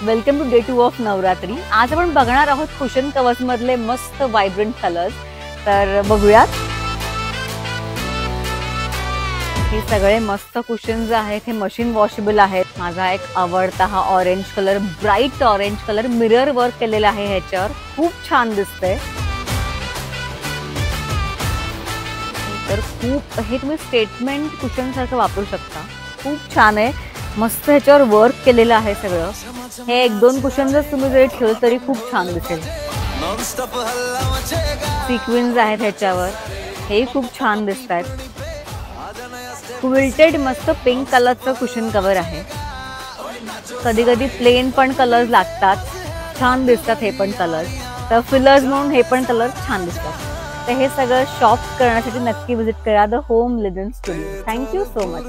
Welcome to day 2 of Navratri. आज आपण बघणार आहोत कुशन कवर्स मधले मस्त वायब्रंट कलर्स। तर बघूयात, हे सगळे मस्त कुशन्स आहेत, हे मशीन वॉशेबल आहेत। माझा एक आवडता हा orange colour, bright orange colour, mirror work केलेला आहे ह्याच्यावर, खूप छान दिसतंय। तर खूप हे तुम्ही स्टेटमेंट कुशन सारखं वापरू शकता, खूप छान आहे, मस्त ह्याच्यावर वर्क केलेलं आहे सगळं। हे एक दोन कुशन जर तुम्ही जरी ठेवलं तरी खूप छान दिसेल। सिक्वेन्स आहेत ह्याच्यावर, हे खूप छान दिसतात। क्विल्टेड मस्त पिंक कलरचं कुशन कवर आहे। कधी कधी प्लेन पण कलर्स लागतात, छान दिसतात हे पण कलर्स। तर फिलर्स म्हणून हे पण कलर छान दिसतात। तर हे सगळं शॉप करण्यासाठी नक्की विजिट करा the home linen studio. Thank you so much.